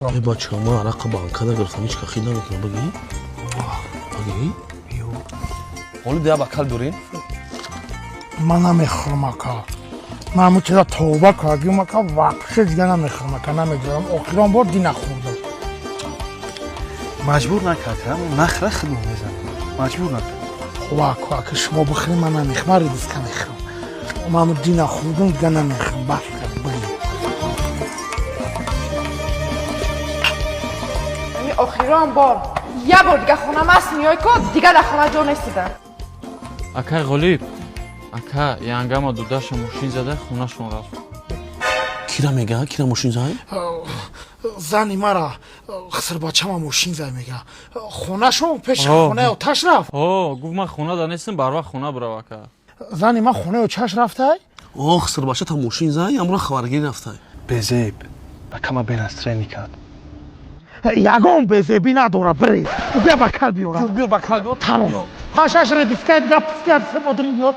ای بچه ما عرق بانکه دا گرفتم هیچ که خیلی نمیکنه بگی؟ بگی؟ حالی ده بکل دورین؟ من نمیخورم اکا من همون چیزا توبه کردیم اکا واقعا دیگه نمیخورم اکا نمیگذارم آخران بار دی نخوردم مجبور نکردم نخره خدمه میزنم مجبور نکردم خب اکا شما بخیریم من نمیخورم من ریدیز که نمیخورم من همون دی نخوردم دیگه نمیخورم بس کرد بگیم یعنی آخران بار یه بار دیگه خونه مست میای کن دیگه در خونه جا نیستیدن акай ғолиб ака янгама дудаша мошин зада хунашон рафт کیرا میگه؟ کیرا ماشین زای؟ زنی مرا خسر بچه ما موشین زای میگه خونه شو پیش خونه و تش رفت о гуфт ман хона данестам барвақт хона бурав ака زنی من خونه و چش رفته اوه خسر باشه تا ماشین زای امرو خبرگیری رفته بزیب اکما بینسترینی کرد یگان بزیبی نداره برید بیا بکل بیارم بیار بکل بیار تمام هاشش ردیف کرد گفت کرد سه مادری بیار